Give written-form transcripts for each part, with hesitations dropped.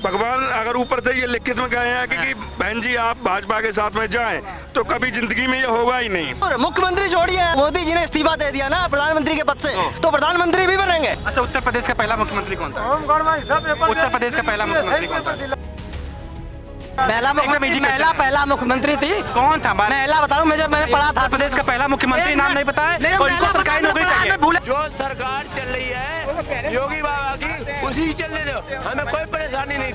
भगवान अगर ऊपर से ये लिखित में गए हैं कि बहन जी आप भाजपा के साथ में जाएं तो कभी जिंदगी में ये होगा ही नहीं। और मुख्यमंत्री छोड़िए, मोदी जी ने इस्तीफा दे दिया ना प्रधानमंत्री के पद से, तो प्रधानमंत्री भी बनेंगे। अच्छा, उत्तर प्रदेश का पहला मुख्यमंत्री कौन था? उत्तर प्रदेश का पहला मुख्यमंत्री कौन था? पहला मुख्यमंत्री थी कौन था? महिला बता रहा हूँ, मैंने पढ़ा था। प्रदेश का पहला मुख्यमंत्री नाम नहीं पता है और इनको सरकारी नौकरी चाहिए। जो सरकार चल रही है योगी बाबा की, उसी चलने दो, हमें कोई परेशानी नहीं।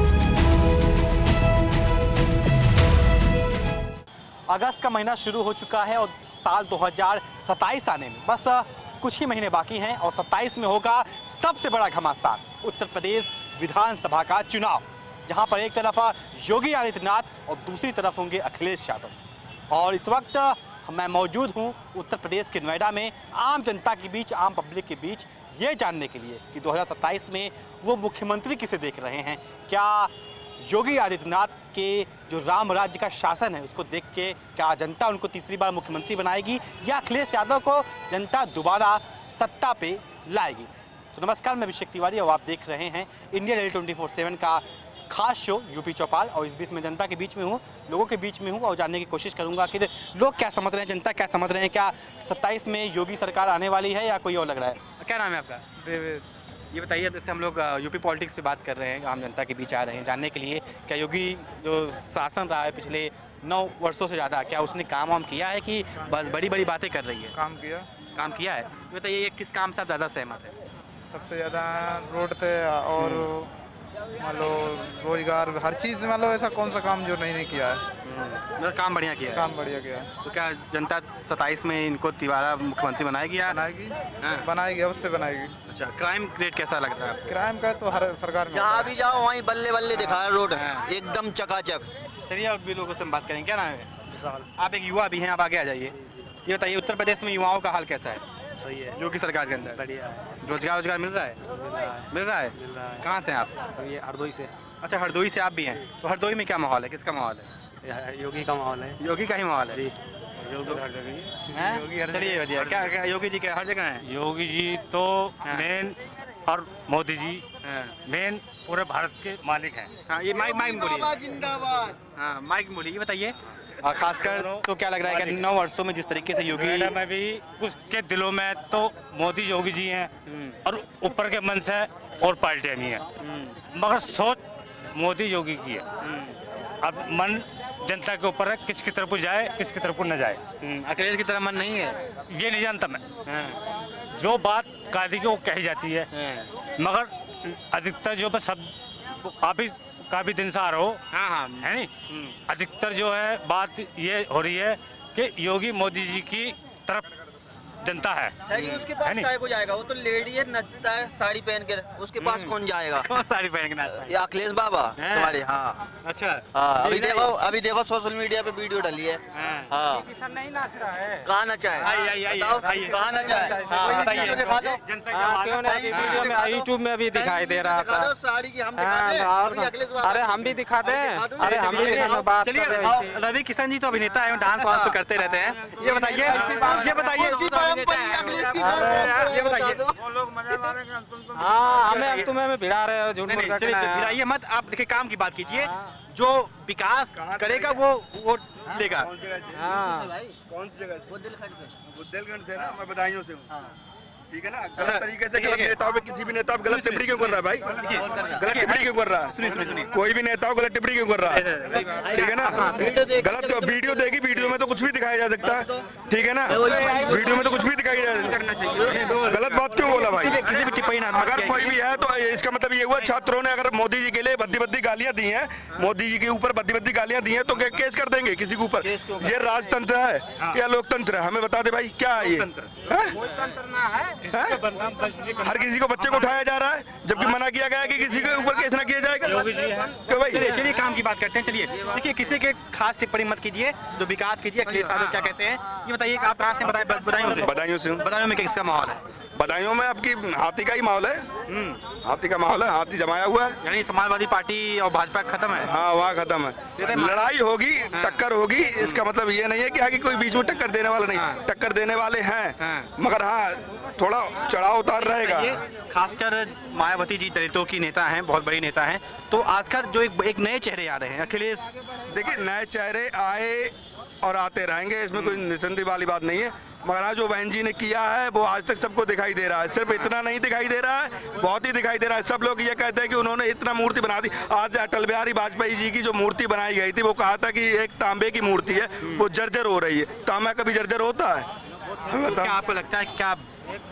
अगस्त का महीना शुरू हो चुका है और साल 2027 आने में बस कुछ ही महीने बाकी हैं और 27 में होगा सबसे बड़ा घमासान, उत्तर प्रदेश विधानसभा का चुनाव, जहां पर एक तरफ योगी आदित्यनाथ और दूसरी तरफ होंगे अखिलेश यादव। और इस वक्त मैं मौजूद हूं उत्तर प्रदेश के नोएडा में आम जनता के बीच, आम पब्लिक के बीच, ये जानने के लिए कि 2027 में वो मुख्यमंत्री किसे देख रहे हैं। क्या योगी आदित्यनाथ के जो राम राज्य का शासन है उसको देख के क्या जनता उनको तीसरी बार मुख्यमंत्री बनाएगी या अखिलेश यादव को जनता दोबारा सत्ता पे लाएगी। तो नमस्कार, मैं अभिषेक तिवारी और आप देख रहे हैं इंडिया डेली 24/7 का खास शो यूपी चौपाल। और इस बीच में जनता के बीच में हूँ, लोगों के बीच में हूँ और जानने की कोशिश करूँगा कि लोग क्या समझ रहे हैं, जनता क्या समझ रहे हैं। क्या 27 में योगी सरकार आने वाली है या कोई और लग रहा है? क्या नाम है आपका? देवेश। ये बताइए, जैसे हम लोग यूपी पॉलिटिक्स पे बात कर रहे हैं, आम जनता के बीच आ रहे हैं जानने के लिए क्या योगी जो शासन रहा है पिछले 9 वर्षों से ज़्यादा, क्या उसने काम वाम किया है कि बस बड़ी बड़ी बातें कर रही है? काम किया है। ये बताइए, ये किस काम से आप ज़्यादा सहमत है? सबसे ज़्यादा रोड थे और मान लो रोजगार, हर चीज़, मान लो ऐसा कौन सा काम जो नहीं किया है। मतलब काम बढ़िया किया है। काम बढ़िया किया है। तो क्या जनता 27 में इनको तिवारा मुख्यमंत्री बनाएगी या बनाएगी, अवश्य बनाएगी। अच्छा, क्राइम रेट कैसा लग रहा है? क्राइम का तो हर सरकार में जहाँ भी जाओ वहीं बल्ले बल्ले दिखा है रोड, एकदम चकाचक। चलिए और भी लोगों से हम बात करेंगे। क्या नाम है? विशाल। आप एक युवा भी हैं, आप आगे आ जाइए। ये बताइए, उत्तर प्रदेश में युवाओं का हाल कैसा है? सही है, योगी सरकार के अंदर बढ़िया है। रोजगार मिल रहा है? मिल रहा है। कहाँ से हैं आप? ये हरदोई से। अच्छा, हरदोई से आप भी हैं। तो हरदोई में क्या माहौल है, किसका माहौल है? योगी का माहौल है। योगी का ही माहौल है जी। योगी हर जगह है। चलिए बढ़िया। क्या योगी जी क्या हर जगह हैं? योगी जी तो मेन और मोदी जी मेन पूरे भारत के मालिक हैं। हाँ, ये माइक बोलिए। जिंदाबाद। हाँ, माइक बोलिए। ये बताइए, खासकर तो क्या लग रहा है कि 9 वर्षों में जिस तरीके से योगी में भी कुछ के दिलों में तो मोदी योगी जी हैं और ऊपर के मन से और पार्टियां भी हैं, मगर सोच मोदी योगी की है। अब मन जनता के ऊपर है, किसकी तरफ को जाए किसकी तरफ को न जाए। अखिलेश की तरह मन नहीं है, ये नहीं जानता मैं। जो बात कायदे की वो कही जाती है, मगर अधिकतर जो सब आप ही काफी दिन से आ रहा हो, है नहीं, अधिकतर जो है बात ये हो रही है कि योगी मोदी जी की तरफ जनता है। उसके पास काय को जाएगा? वो तो लेडी है, नचता है साड़ी पहन के, उसके पास कौन जाएगा? कौन साड़ी पहन के नाचता है? ये अखिलेश बाबा तुम्हारे। हाँ अच्छा, हाँ, अभी देखो सोशल मीडिया पे वीडियो डाली है। हाँ, किसान नहीं नाच रहा है। कहाँ नचा है? कहाँ नचा है? दिखा दो। क्यों नहीं? अभी वीडियो में यूट्यूब में भी दिखाई दे रहा था। साड़ी की हम दिखा अरे हम भी दिखा दें। अरे हम भी बात। चलिए, रवि किशन जी तो अभिनेता है, डांस वांस तो करते रहते हैं। ये बताइए, ये बताइए, हाँ, हमें तुम्हें भिड़ा रहे हो, झूठ मूठ भिड़ाइए मत। आप देखिए, काम की बात कीजिए, जो विकास करेगा वो देगा। कौन सी जगह? बुंदेलखंड से ना, मैं बदायूं से हूँ। ठीक है ना, गलत तरीके से गलत नेताओं पे किसी भी नेता पे गलत टिप्पणी क्यों कर रहा है भाई? गलत टिप्पणी क्यों कर रहा है? सुनिए, कोई भी नेता गलत टिप्पणी क्यों कर रहा है? ठीक है ना, गलत वीडियो देगी, वीडियो में तो कुछ भी दिखाया जा सकता है। ठीक है ना, वीडियो में तो कुछ भी दिखाया जा सकता है। गलत बात क्यों बोला भाई? किसी भी टिप्पणी अगर कोई भी है तो इसका मतलब ये हुआ छात्रों ने अगर मोदी जी के लिए भद्दी गालियां दी हैं, मोदी जी के ऊपर भद्दी गालियां दी हैं, तो केस कर देंगे किसी के ऊपर। ये राजतंत्र है या लोकतंत्र है? हमें बता दे भाई, क्या है ये? हर किसी को बच्चे को उठाया जा रहा है, जबकि मना किया गया है कि किसी के ऊपर केस ना किया जाएगा। क्यों भाई? चलिए काम की बात करते हैं। चलिए देखिए, किसी के खास टिप्पणी मत कीजिए, जो विकास कीजिए। अखिलेश यादव क्या कहते हैं ये बताइए। आप कहाँ से? बदायूं से। बदायूं से। बदायूं में किसका माहौल है? बधाइयों में आपकी हाथी का ही माहौल है, हाथी का माहौल है, हाथी जमाया हुआ है। यानी समाजवादी पार्टी और भाजपा खत्म है। हाँ वहाँ खत्म है, लड़ाई होगी, टक्कर होगी। इसका मतलब ये नहीं है कि आगे कोई बीच में टक्कर देने वाला नहीं, टक्कर देने वाले हैं, मगर हाँ थोड़ा चढ़ाव उतार रहेगा। ये खासकर मायावती जी दलितों की नेता हैं, बहुत बड़ी नेता हैं, तो आजकल जो एक नए चेहरे आ रहे हैं, अखिलेश। देखिए नए चेहरे आए और आते रहेंगे, इसमें कोई निसंदेह वाली बात नहीं है, मगर आज जो बहन जी ने किया है वो आज तक सबको दिखाई दे रहा है। सिर्फ इतना नहीं दिखाई दे रहा है, बहुत ही दिखाई दे रहा है। सब लोग ये कहते हैं कि उन्होंने इतना मूर्ति बना दी। आज अटल बिहारी वाजपेयी जी की जो मूर्ति बनाई गई थी, वो कहा था कि एक तांबे की मूर्ति है, वो जर्जर हो रही है। तांबा कभी जर्जर होता है? क्या आपको लगता है कि क्या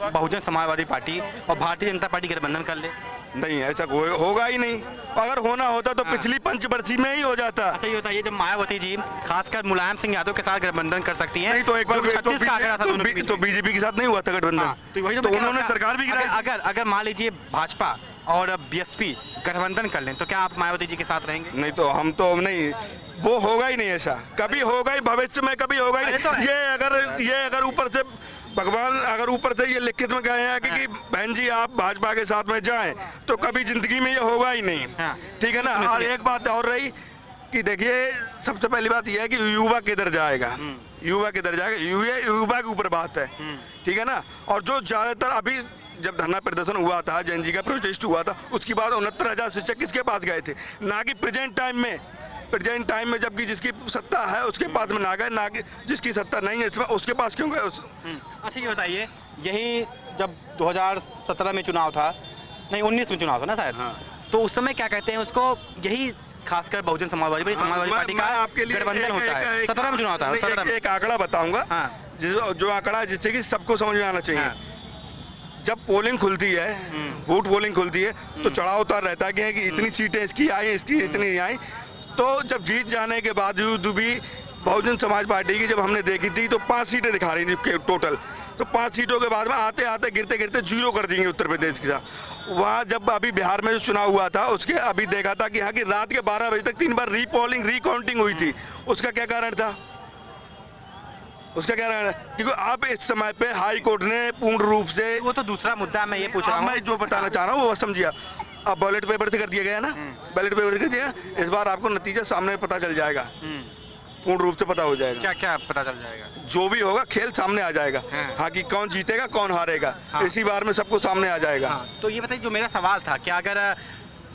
बहुजन समाजवादी पार्टी और भारतीय जनता पार्टी गठबंधन कर ले? नहीं, ऐसा होगा ही नहीं। अगर होना होता तो पिछली पंचवर्षीय में ही हो जाता। अच्छा ये बताइए, जब मायावती जी खासकर मुलायम सिंह यादव के साथ गठबंधन कर सकती हैं, नहीं तो एक बार जो 36 का आंकड़ा था दोनों के बीच तो में। बीजेपी के साथ नहीं हुआ था गठबंधन, तो वही तो उन्होंने सरकार भी गिराई। अगर मान लीजिए भाजपा और बीएसपी गठबंधन कर लें तो क्या आप मायावती जी के साथ रहेंगे? नहीं तो हम तो नहीं, वो होगा ही नहीं, ऐसा कभी होगा ही भविष्य में, कभी होगा ही नहीं। ये अगर ऊपर से भगवान अगर ऊपर से ये लिखित में गए हैं कि बहन जी आप भाजपा के साथ में जाएं, तो कभी जिंदगी में ये होगा ही नहीं, ठीक है ना। और एक बात और रही कि देखिए सबसे पहली बात यह है कि युवा किधर जाएगा, युवा किधर जाएगा, युवा के ऊपर बात है, ठीक है ना। और जो ज्यादातर अभी जब धरना प्रदर्शन हुआ था, जैन जी का प्रोटेस्ट हुआ था, उसके बाद 69,000 शिक्षक किसके पास गए थे? ना कि प्रेजेंट टाइम में जबकि जिसकी सत्ता है उसके पास में ना गए, ना कि जिसकी सत्ता नहीं है इसमें उसके पास क्यों गए? अच्छा ये बताइए, यही जब 2017 में चुनाव था, नहीं 19 में चुनाव था ना शायद, तो उस समय क्या कहते हैं उसको, यही खासकर बहुजन समाजवादी पार्टी का आपके लिए गठबंधन होता है। 17 में चुनाव था, 17 में। एक आंकड़ा बताऊंगा, जो आंकड़ा जिससे कि सबको समझ में आना चाहिए। जब पोलिंग खुलती है, वोट पोलिंग खुलती है, तो चढ़ाव उतार रहता है कि इतनी सीटें इसकी आई, इसकी इतनी आई। तो जब जीत जाने के बावजूद भी बहुजन समाज पार्टी की जब हमने देखी थी तो 5 सीटें दिखा रही थी टोटल, तो 5 सीटों के बाद में आते आते गिरते गिरते 0 कर देंगे उत्तर प्रदेश के साथ। वहाँ जब अभी बिहार में जो चुनाव हुआ था उसके अभी देखा था कि यहाँ की रात के 12 बजे तक 3 बार रिकाउंटिंग हुई थी। उसका क्या कारण था? उसका क्या कारण है? क्योंकि अब इस समय पे हाई कोर्ट ने पूर्ण रूप से, वो तो दूसरा मुद्दा मैं ये पूछ रहा हूँ, मैं जो बताना चाह रहा हूँ वो समझिए। अब बैलेट पेपर से कर दिया गया ना, बैलेट पेपर से कर दिया, इस बार आपको नतीजा सामने पता चल जाएगा, पूर्ण रूप से पता हो जाएगा। क्या क्या पता चल जाएगा? जो भी होगा खेल सामने आ जाएगा, हाँ कि कौन जीतेगा कौन हारेगा, इसी बार में सबको सामने आ जाएगा। तो ये बताइए, जो मेरा सवाल था, क्या अगर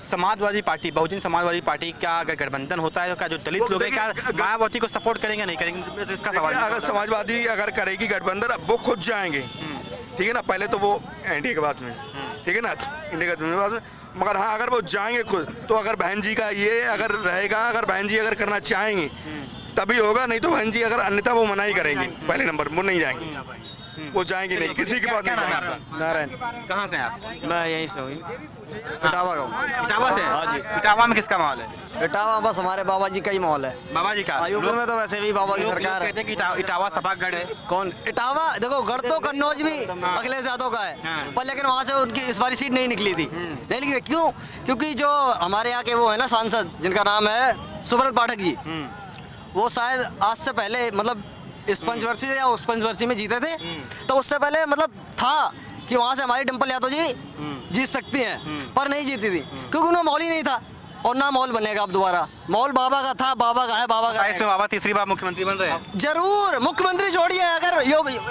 समाजवादी पार्टी, बहुजन समाजवादी पार्टी का अगर गठबंधन होता है तो क्या जो दलित लोग हैं क्या मायावती को सपोर्ट करेंगे नहीं करेंगे? इसका सवाल। अगर समाजवादी अगर करेगी गठबंधन, वो खुद जाएंगे, ठीक है ना। पहले तो वो एनडीए के बाद में, ठीक है ना, इंडिया के बाद में, मगर हाँ अगर वो जाएंगे खुद, तो अगर बहन जी का ये अगर रहेगा, अगर बहन जी अगर करना चाहेंगी तभी होगा, नहीं तो बहन जी अगर अन्यथा वो मना ही करेंगे। पहले नंबर वो नहीं जाएंगी, वो जाएंगे नहीं, किसी के पास नहीं जाएंगे। नारायण, कहाँ से आप? मैं यहीं से हुई, इटावा का। इटावा से? हाँ जी। इटावा में किसका माहौल है? इटावा बस हमारे बाबा जी का ही माहौल है। बाबा जी का? यूपी में तो वैसे भी बाबा की लोग सरकार है। कहते हैं कि इटावा सभागढ़ है। कौन इटावा? देखो गढ़ तो कन्नौज भी अखिलेश यादव का है, पर लेकिन वहाँ से उनकी इस बारी सीट नहीं निकली थी। नहीं निकली क्यों? क्योंकि जो हमारे यहाँ के वो है ना सांसद, जिनका नाम है सुब्रत पाठक जी, वो शायद आज से पहले मतलब इस पंचवर्षीय या उस पंचवर्षीय में जीते थे, तो उससे पहले मतलब था कि वहाँ से हमारी डिम्पल यादव जी जीत सकती हैं, पर नहीं जीती थी क्योंकि उन्हें माहौल ही नहीं था, और ना माहौल बनेगा अब दोबारा। माहौल बाबा का था, बाबा का है, बाबा का है। बाबा तीसरी बार मुख्यमंत्री बन रहे हैं। जरूर मुख्यमंत्री छोड़िए, अगर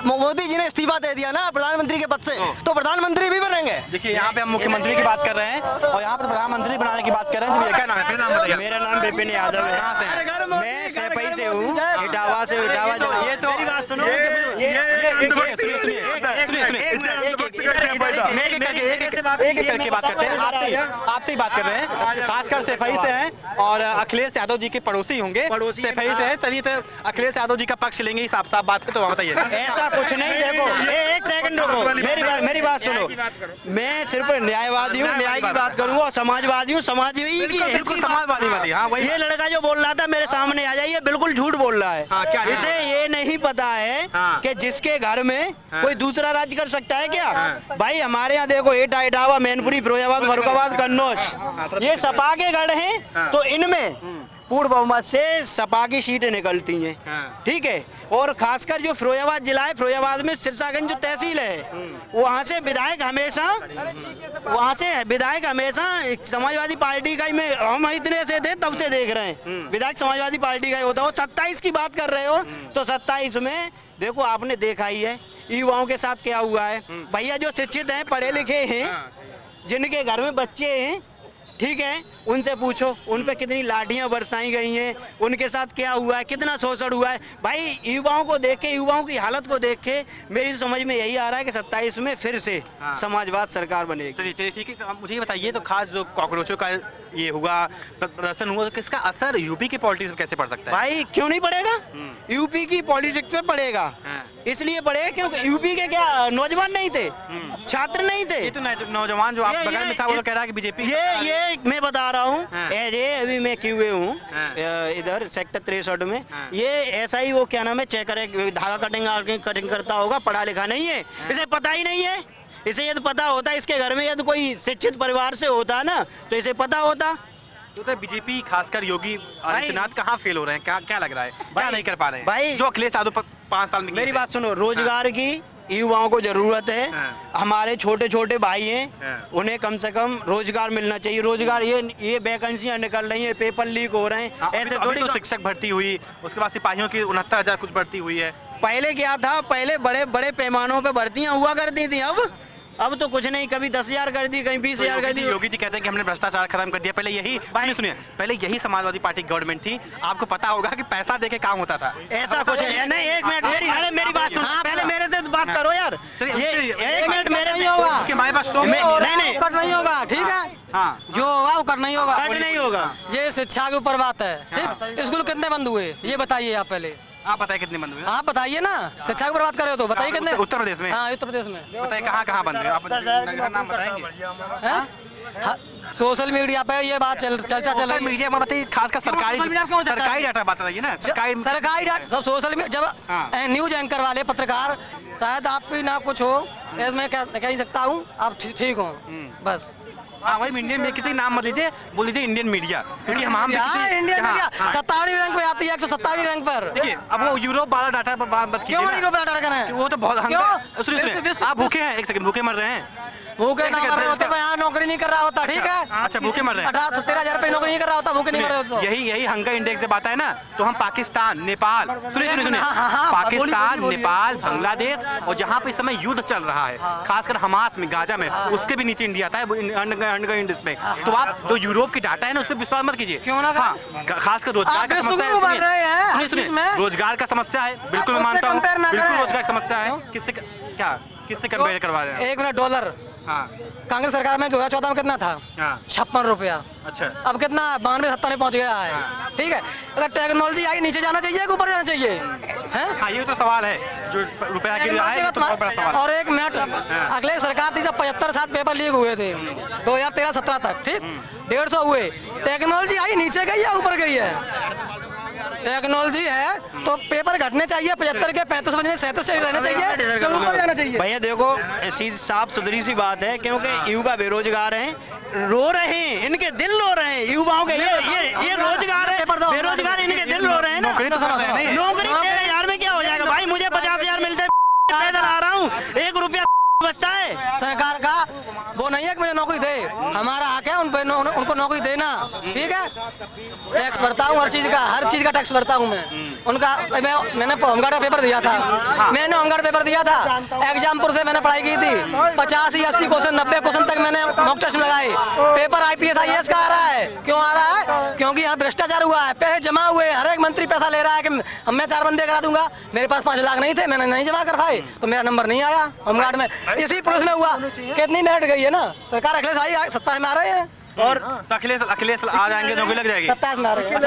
मोदी जी ने इस्तीफा दे दिया ना प्रधानमंत्री के पद से, तो प्रधानमंत्री भी बनेंगे। देखिए यहाँ पे हम मुख्यमंत्री की बात कर रहे हैं और यहाँ पे प्रधानमंत्री बनाने की बात कर रहे हैं। क्या नाम है? फिर नाम बताइए। मेरा नाम विपिन यादव है। कहाँ से हैं? मैं सेपई से हूँ, इटावा से। इटावा ये तो मेरी बात सुनो, एक करके बात करते हैं। आपसे ही बात कर रहे हैं, खासकर सेफई से हैं और अखिलेश यादव जी के पड़ोसी होंगे, सेफई से हैं। चलिए तो अखिलेश यादव जी का पक्ष लेंगे, साफ साफ बात है, तो बताइए। ऐसा कुछ नहीं, देखो एक सेकंड रुको, मेरी बात सुनो। मैं सिर्फ न्यायवादी हूँ, न्याय की बात करूंगा, और समाजवादी हूँ, समाजवादी बिल्कुल समाजवादी वादी। हाँ वही। ये लड़का जो बोल रहा था मेरे सामने आ जाइए, बिल्कुल झूठ बोल रहा है। क्या? इसे ये नहीं पता है कि जिसके घर में कोई दूसरा राज्य कर सकता है क्या? भाई हमारे यहाँ देखो, एटा, इटावा, मैनपुरी, फिरोजाबाद, फर्रुखाबाद, कन्नौज, ये सपा के गढ़ हैं, तो इनमें पूर्ण बहुमत से सपा की सीटें निकलती हैं। ठीक है, और खासकर जो फिरोजाबाद जिला है, फिरोजाबाद में सिरसागंज जो तहसील है, वहाँ से विधायक हमेशा समाजवादी पार्टी का ही, में हम इतने से थे तब से देख रहे हैं विधायक समाजवादी पार्टी का ही होता हो। 27 की बात कर रहे हो तो 27 में देखो आपने देखा ही है युवाओं के साथ क्या हुआ है। भैया जो शिक्षित हैं, पढ़े लिखे हैं, जिनके घर में बच्चे हैं, ठीक है, उनसे पूछो उन पे कितनी लाठियां बरसाई गई हैं, उनके साथ क्या हुआ है, कितना शोषण हुआ है। भाई युवाओं को देख के, युवाओं की हालत को देख के मेरी समझ में यही आ रहा है कि 27 में फिर से समाजवाद सरकार बनेगी। चलिए ठीक है, तो आप मुझे ये बताइए, तो खास जो कॉकरोचों का ये हुआ, प्रदर्शन हुआ, तो किसका असर यूपी की पॉलिटिक्स में कैसे पड़ सकता है? भाई क्यों नहीं पड़ेगा, यूपी की पॉलिटिक्स पे पड़ेगा। इसलिए पड़ेगा क्योंकि यूपी के क्या नौजवान नहीं थे, छात्र नहीं थे। ये तो नौजवान जो आप बगल में था वो तो कह रहा है कि बीजेपी, ये मैं बता रहा हूँ, अभी मैं क्यूए हूँ इधर सेक्टर 63 में। ये ऐसा ही वो क्या नाम है, चेक करे, धागा कटिंग करता होगा, पढ़ा लिखा नहीं है, इसे पता ही नहीं है। इसे यदि पता होता, इसके घर में यदि कोई शिक्षित परिवार से होता ना तो इसे पता होता। तो बीजेपी खासकर योगी आदित्यनाथ कहाँ फेल हो रहे हैं, क्या लग रहा है, क्या नहीं कर पा रहे हैं भाई? जो अखिलेश यादव 5 साल में, मेरी बात सुनो, रोजगार की युवाओं को जरूरत है। हमारे छोटे छोटे भाई हैं, उन्हें कम से कम रोजगार मिलना चाहिए। रोजगार, ये वैकेंसियां निकल रही हैं, पेपर लीक हो रहे हैं, ऐसे थोड़ी। तो शिक्षक भर्ती हुई, उसके बाद सिपाहियों की 69,000 कुछ भर्ती हुई है। पहले क्या था, पहले बड़े बड़े पैमानों पे भर्तियां हुआ करती थी, अब तो कुछ नहीं, कभी 10,000 कर दी, कहीं 20,000 कर दी। योगी जी कहते हैं कि हमने भ्रष्टाचार खत्म कर दिया। पहले यही समाजवादी पार्टी गवर्नमेंट थी, आपको पता होगा कि पैसा देके काम होता था। ऐसा कुछ नहीं, एक मिनट मेरी बात सुनो, पहले मेरे से बात करो यार। ये एक मिनट मेरे से होगा, हमारे पास नहीं कट नहीं होगा, ठीक है, जो होगा वो कट नहीं होगा, कट नहीं होगा। ये शिक्षा के ऊपर बात है, ठीक। स्कूल कितने बंद हुए ये बताइए आप पहले, आप बताइए कितने बंद हुए? आप बताइए ना, शिक्षा के ऊपर बात कर रहे हो तो बताइए कितने। उत्तर प्रदेश में? हाँ, उत्तर प्रदेश में बताइए कहाँ बंद हुए, आप नाम बताएंगे? सोशल मीडिया पे ये बात चर्चा चल रही है। मीडिया में बताइए, खासकर सरकारी डाटा बात रही है ना, सरकारी डाटा सब सोशल मीडिया। जब न्यूज एंकर वाले पत्रकार, शायद आप भी ना कुछ हो, मैं कह ही सकता हूँ, आप ठीक हो बस। हाँ भाई, इंडियन में किसी नाम मत लीजिए, बोल लीजिए इंडियन मीडिया, क्योंकि हम इंडियन मीडिया 57वीं रैंक पे आती है, 157वीं रैंक पर। देखिए, अब वो यूरोप वाला डाटा पर बात कीजिए। क्यों यूरोप वाला डाटा कहना है? वो तो बहुत, सुनिए, आप भूखे हैं, एक सेकंड, भूखे मर रहे हैं, भूखे ना मर रहे होते तो यहाँ नौकरी नहीं कर रहा होता, ठीक है। अच्छा, भूखे मर रहे हैं, 18-13,000 रुपए नौकरी नहीं कर रहा होता, भूखे नहीं मर रहे होते। यही हंगर इंडेक्स जब आता है ना, तो हम पाकिस्तान, नेपाल, सुनिए, पाकिस्तान, नेपाल, बांग्लादेश, और जहाँ पे इस समय युद्ध चल रहा है, खासकर हमास में, गाजा में, उसके भी नीचे इंडिया आता है हंगर इंडेक्स में। तो आप जो यूरोप की डाटा है ना, उस पर विश्वास मत कीजिए। क्यों ना? खासकर रोजगार का समस्या है, सुनिए, रोजगार का समस्या है, बिल्कुल मैं मानता हूँ, बिल्कुल रोजगार की समस्या है। किससे कंपेयर करवा रहे हैं? 1 मिनट, डॉलर कांग्रेस सरकार में 2014 में कितना था? 56 रुपया। अच्छा, अब कितना 92-97 में पहुंच गया है, ठीक है। अगर टेक्नोलॉजी आई, नीचे जाना चाहिए कि ऊपर जाना चाहिए, हैं? ये तो सवाल है, जो रुपया के लिए आए, तो बहुत बड़ा सवाल। और 1 मिनट, अगले सरकार थी जब 75 पेपर लीक हुए थे 2013-17 तक, ठीक, 150 हुए। टेक्नोलॉजी आई, नीचे गई है ऊपर गई है? टेक्नोलॉजी है तो पेपर घटने चाहिए, 75 के 35 बजने 37 से रहना चाहिए, तो ऊपर जाना चाहिए। भैया देखो, साफ सुथरी सी बात है, क्योंकि युवा बेरोजगार हैं, रो रहे हैं, इनके दिल रो रहे हैं युवाओं के। ये रोजगार है, बेरोजगार, इनके दिल रो रहे हैं। नौकरी 13,000 में क्या हो जाएगा भाई? मुझे 50,000 मिलते, पैदल आ रहा हूँ, 1 रुपया बचता है। सरकार का वो नहीं है कि मुझे नौकरी दे, हमारा हक है उनको नौकरी देना, ठीक है। टैक्स भरता हूँ, हर चीज का टैक्स भरता हूँ मैं उनका। मैंने होमगार्ड का पेपर दिया था, मैंने होमगार्ड पेपर दिया था, एग्जामपुर से मैंने पढ़ाई की थी, 85-80 क्वेश्चन, 90 क्वेश्चन तक मैंने मॉक टेस्ट लगाए। पेपर IPS IAS का आ रहा है, क्यों आ रहा है? क्योंकि यहाँ भ्रष्टाचार हुआ है, पैसे जमा हुए, हर एक मंत्री पैसा ले रहा है कि मैं 4 बंदे करा दूंगा। मेरे पास 5 लाख नहीं थे, मैंने नहीं जमा कर पाए, तो मेरा नंबर नहीं आया होमगार्ड में। इसी पुलिस में हुआ, कितनी मेहनत गई है ना सरकार। अखिलेश आई 27 में आ रहे हैं, और अखिलेश आ जाएंगे, नौकरी लग जाएगी। 27 में आ रहे हैं,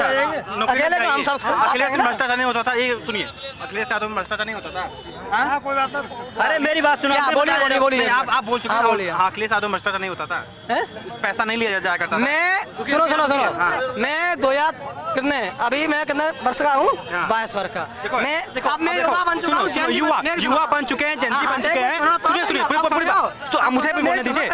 अकेले को हम सब। अखिलेश में भ्रष्टाचार नहीं होता था, ये सुनिए, अखिलेश यादव में भ्रष्टाचार नहीं होता था। कोई बात नहीं, अरे मेरी बात सुनो, बोलिए। आप बोल चुके हैं, अखिलेश यादव में भ्रष्टाचार नहीं होता था, पैसा नहीं लिया जाया करता। मैं सुनो, मैं 2000 कितने, अभी मैं कितने वर्ष का हूँ? 22 वर्ष का। मैं युवा बन चुके हैं, जनजी बन चुके हैं। सुनिए, मुझे भी बोलने दीजिए।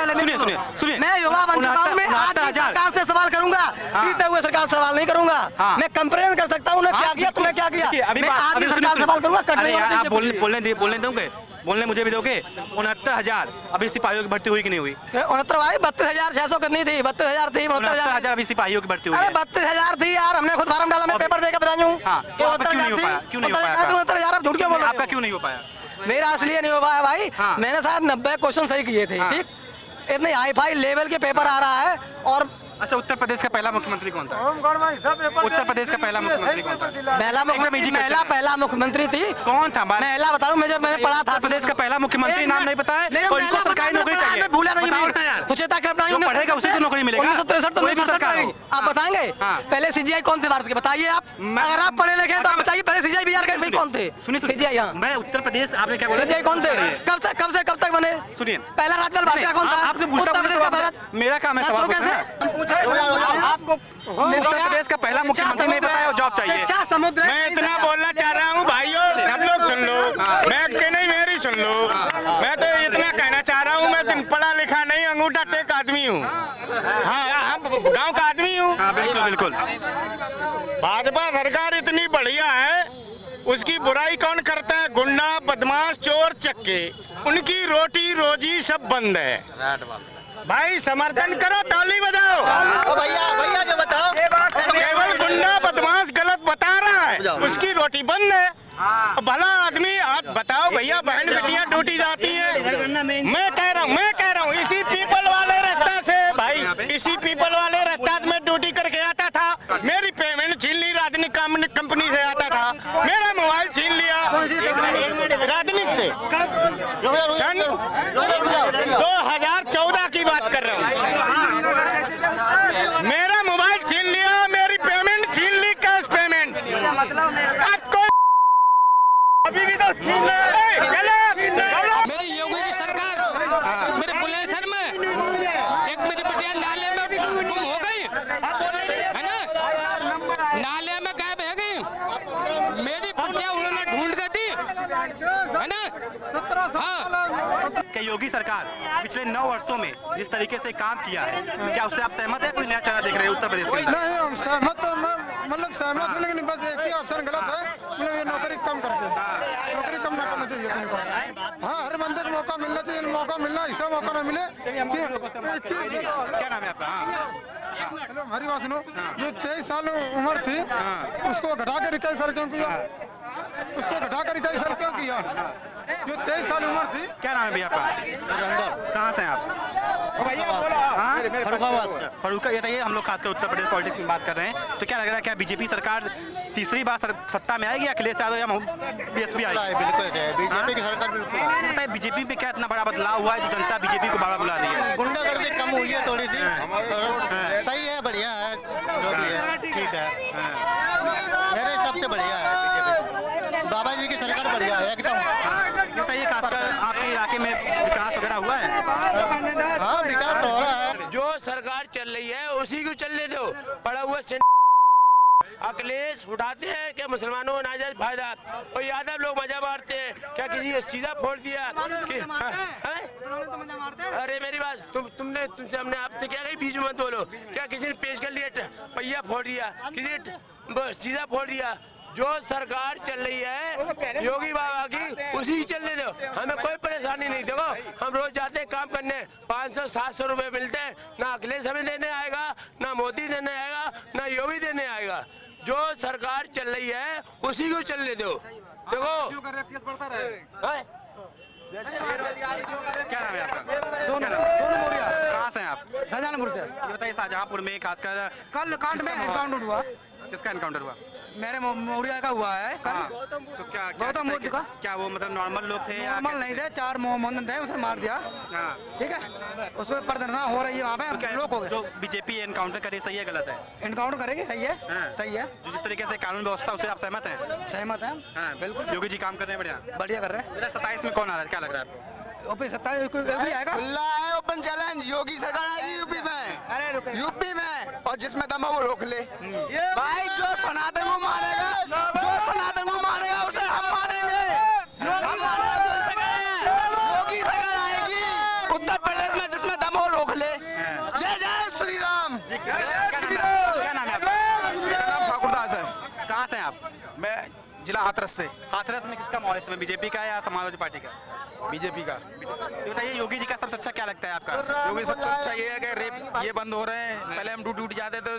सुनिए, मैं युवा बन चुका हूँ, 69,000 सवाल करूंगा, जीते हुए सरकार से सवाल नहीं करूंगा। हाँ। मैं कंपेरिजन कर सकता हूँ, क्या किया तुमने क्या किया। अभी मैं आज अभी भी सरकार से सवाल करूंगा, अरे यार, आप बोलने दोगे, बोलने मुझे भी दोगे। 69,000 अभी सिपाहियों की भर्ती हुई कि नहीं हुई? 69 भाई 32,600 करनी थी, 32,000 थी, 69,000 अभी सिपाहियों की भर्ती हुई अरे है। 32,000 थी यार, हमने खुद फार्म डाला, मैं पेपर देकर बताऊं। हाँ, तो आपका क्यों नहीं हो पाया? क्यों नहीं हो पाया? 69,000 आप झूठ क्यों बोल रहे हो? आपका क्यों नहीं हो पाया? मेरा इसलिए नहीं हो पाया भाई, हाँ। मैंने शायद 90 क्वेश्चन सही किए थे, हाँ। ठीक। इतने हाई फाई लेवल के पेपर आ रहा है। और अच्छा, उत्तर प्रदेश का पहला मुख्यमंत्री कौन था? उत्तर प्रदेश का पहला मुख्यमंत्री कौन था? पहला मुख्यमंत्री थी कौन था? महिला बताऊं, मैंने पढ़ा था। उत्तर प्रदेश का पहला मुख्यमंत्री नाम नहीं पता है और इनको सरकारी नौकरी चाहिए। भूला नहीं, बताओ ना यार। सुचेता कृपलानी जो पढ़ेगा उसे तो नौकरी मिलेगा। 1963 तो कोई भी सरकार सरकार हो। होगी। आप बताएंगे हाँ। पहले सीजीआई कौन थे भारत के, बताइए आप। अगर आप पढ़े लिखे हैं तो आप बताइए पहले सीजीआई बिहार के कौन थे? सीजीआई, हाँ मैं उत्तर प्रदेश, आपने क्या बोला? सीजीआई कौन थे? कब तक बने? सुनिए, पहला राज्यपाल भारत का कौन था? आपसे पूछता उत्तर प्रदेश का पहला। मेरा काम है सवाल पूछना। आपको उत्तर प्रदेश का पहला मुख्यमंत्री नहीं पता है और जॉब चाहिए। शिक्षा समुद्र। मैं इतना बोलना चाह रहा हूँ भाइयों, सब लोग सुन लो, मैं से नहीं मेरी सुन लो। मैं तो इतना कहना चाह रहा हूँ, मैं पढ़ा लिखा नहीं, अंगूठा टेक आदमी हूँ। हाँ, हम गांव का आदमी हूँ। बिल्कुल बिल्कुल। भाजपा सरकार इतनी बढ़िया है, उसकी बुराई कौन करता है? गुंडा, बदमाश, चोर, चक्के, उनकी रोटी रोजी सब बंद है। भाई समर्थन करो, ताली बजाओ। भैया जो बताओ, केवल गुंडा बदमाश गलत बता रहा है, उसकी रोटी बंद है। भला आदमी, आप बताओ भैया, बहन बेटियां ड्यूटी जाती है। मैं कह रहा हूँ इसी पीपल वाले रास्ता से, भाई इसी पीपल वाले रास्ता से मैं ड्यूटी करके आता था। मेरी पेमेंट छीन ली, राजनीतिक कंपनी से आता था, मेरा मोबाइल छीन लिया राजनीतिक से। सन 2014 की बात कर रहा हूँ। मेरा मोबाइल छीन लिया, मेरी पेमेंट छीन ली, कैश पेमेंट। आज कोई अभी भी तो छीन मेरी योगी की सरकार मेरे बुलेसर में एक मेरी बिटिया नाले में गुम हो गई है ना, नाले में गायब है गई मेरी बिटिया, उन्होंने ढूंढ कर दी है ना। हाँ, कि योगी सरकार पिछले 9 वर्षों में जिस तरीके से काम किया है, क्या उससे आप सहमत है? कोई नया चेहरा देख रहे हैं उत्तर प्रदेश में? नहीं, हम सहमत तो मतलब सहमत है, लेकिन बस एक ही ऑप्शन गलत है, मतलब ये नौकरी कम करके, नौकरी कम ना करना चाहिए इनको। हाँ, हर बंदे को मौका मिलना चाहिए, मौका मिलना, ऐसा मौका ना मिले क्या नाम है आपका? हेलो, हमारी बात सुनो, जो 23 साल उम्र थी उसको घटा कर 21 साल क्यों किया? उसको घटा कर 21 साल क्यों किया? जो 23 साल उम्र थी। क्या नाम है भैया आपका? कहाँ से हैं आप? भैया बोला फरुखा, ये हम लोग खासकर उत्तर प्रदेश पॉलिटिक्स में बात कर रहे हैं, तो क्या लग रहा है, क्या बीजेपी सरकार तीसरी बार सत्ता में आएगी, अखिलेश यादव या बीएसपी आएगी? बिल्कुल बीजेपी की सरकार बिल्कुल। बीजेपी में क्या इतना बड़ा बदलाव हुआ है जो जनता बीजेपी को बार बुला रही है? गुंडागर्दी कम हुई है थोड़ी सी, सही है, बढ़िया है, जो भी है ठीक है, मेरे हिसाब से बढ़िया है बीजेपी। बाबा जी की सरकार बढ़िया है एकदम। बताइए, खासकर आपके इलाके में विकास वगैरह हुआ है? हाँ, विकास हो रहा है। जो सरकार चल रही है उसी को चलने दो। पड़ा हुआ अखिलेश उठाते हैं कि मुसलमानों को नाजायज फायदा, और यादव लोग मजा मारते हैं। क्या किसी ने सीधा फोड़ दिया कि अरे मेरी बात तुमसे हमने आपसे क्या कही, बीच में मत बोलो। क्या किसी ने पेश कर लिया, पहिया फोड़ दिया, किसी ने सीधा फोड़ दिया। जो सरकार चल रही है योगी बाबा की, उसी चलने दो, हमें कोई परेशानी नहीं। देखो, हम रोज जाते हैं काम करने, 500-700 रुपए मिलते हैं, ना अखिलेश हमें देने आएगा, ना मोदी देने आएगा, ना योगी देने आएगा। जो सरकार चल रही है उसी को चलने दो। देखो, क्या नाम है आपका? सोनू मौर्य। कहाँ से हैं आप? शाहजहांपुर से। ये बताइए, शाहजहांपुर में खासकर कल कांड में एनकाउंटर हुआ। किसका एनकाउंटर हुआ? मेरे मौर्य का हुआ है कल। तो क्या गौतम बुद्ध का? क्या वो मतलब नॉर्मल लोग थे या नॉर्मल नहीं थे, 4 मोहम्मद थे, उसे मार दिया, ठीक है। उसमें प्रदर्शन हो रही है वहाँ पे, लोग हो गए। जो बीजेपी एनकाउंटर करे, सही है गलत है? एनकाउंटर करेगी, सही है, सही है। जो जिस तरीके से कानून व्यवस्था, उससे आप सहमत हैं? सहमत है, बिल्कुल। योगी जी काम कर रहे हैं बढ़िया? बढ़िया कर रहे हैं। 2027 में कौन आ रहा है, क्या लग रहा है आपको? ओपी 27 आएगा। खुला है ओपन चैलेंज, योगी सरकार आएगी यूपी में। अरे रुके, यूपी में, और जिसमें दम है वो रोक ले। भाई जो सनातन को मानेगा, जो सनातन को मानेगा उसे हम मानेंगे। योगी सरकार आएगी उत्तर प्रदेश में, जिसमें दम हो रोक ले। जय जय श्री राम। जिला हाथरस से। हाथरस में किसका माहौल है इसमें, बीजेपी का या समाजवादी पार्टी का? बीजेपी का। तो बताइए योगी जी का सबसे अच्छा क्या लगता है आपका? योगी सबसे अच्छा ये है कि रेप ये बंद हो रहे हैं। पहले हम ड्यूटी जाते तो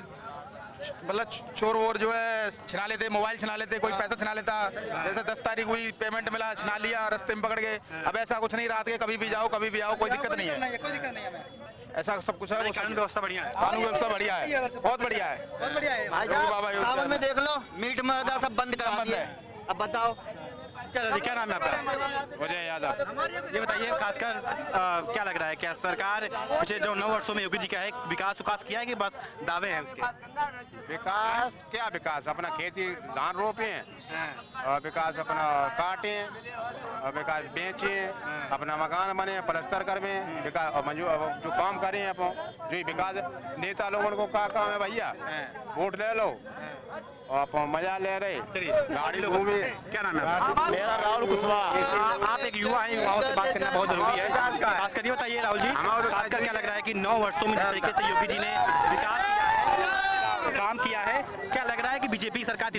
मतलब चोर वोर जो है छिना लेते, मोबाइल छिना लेते, कोई पैसा छिना लेता। जैसे 10 तारीख हुई, पेमेंट मिला, छिना लिया, रास्ते में पकड़ गए। अब ऐसा कुछ नहीं, रात के कभी भी जाओ कभी भी आओ, कोई दिक्कत नहीं है। ऐसा सब कुछ है। कानून व्यवस्था बढ़िया है। कानून व्यवस्था बढ़िया है, बहुत बढ़िया है। योगी बाबा योगी सावन में देख लो मीट मुर्गा सब बंद करा दिया है। अब बताओ क्या नाम है आपका? मुझे यादव। ये बताइए खासकर क्या लग रहा है, क्या सरकार पिछले जो 9 वर्षों में योगी जी का है विकास किया है कि बस दावे हैं उसके? विकास क्या विकास, अपना खेती धान रोपे हैं और विकास अपना काटे और विकास बेचे, अपना मकान बने, प्लास्टर करवे, विकास और जो काम करें अपन जो विकास। नेता लोगों को क्या काम है भैया, वोट ले लो और अपन मजा ले रहे, गाड़ी लोग घूमे। क्या नाम है आपका? मेरा राहुल कुशवाहा। आप एक युवा हैं, युवाओं से बात करना बहुत जरूरी है। खास कर ये बताइए राहुल जी, खासकर क्या लग रहा है कि 9 वर्षों में जिस तरीके से योगी जी ने विकास किया है, काम किया है, क्या लग रहा है कि बीजेपी सरकार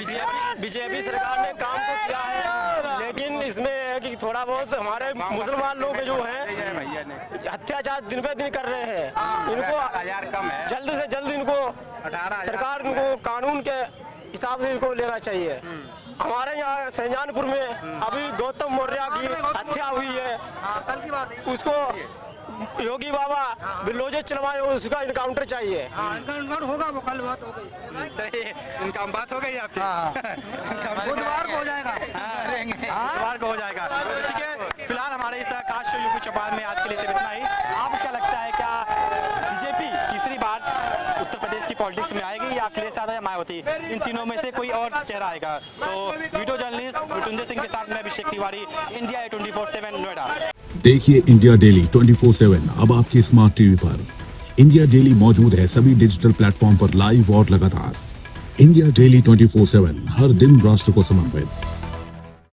बीजेपी सरकार ने काम तो किया है, लेकिन इसमें है कि थोड़ा बहुत हमारे मुसलमान लोग जो हैं अत्याचार दिन पे दिन कर रहे हैं। इनको कम है, जल्द से जल्द इनको सरकार इनको कानून के हिसाब से इनको लेना चाहिए। हमारे यहाँ शाहजहानपुर में अभी गौतम मौर्य की हत्या हुई है, उसको योगी बाबा बिल्लोजे चलवाए, उसका इनकाउंटर चाहिए। होगा, वो कल बात हो गई, इनका बात हो गई आपकी? बुधवार को हो जाएगा। बुधवार को हो जाएगा। ठीक है, फिलहाल हमारे इस काश शो यूपी चौपाल में आज के लिए सिर्फ इतना ही। आपको क्या लगता है, क्या बीजेपी तीसरी बार उत्तर प्रदेश की पॉलिटिक्स में आएगी या अखिलेश यादव या मायावती, इन तीनों में से कोई और चेहरा आएगा? तो वीडियो जर्नलिस्ट मृत्युंजय सिंह के साथ मैं अभिषेक तिवारी, इंडिया 24/7 नोएडा। देखिए इंडिया डेली 24/7 अब आपके स्मार्ट टीवी पर। इंडिया डेली मौजूद है सभी डिजिटल प्लेटफॉर्म पर लाइव और लगातार। इंडिया डेली 24/7 हर दिन राष्ट्र को समर्पित।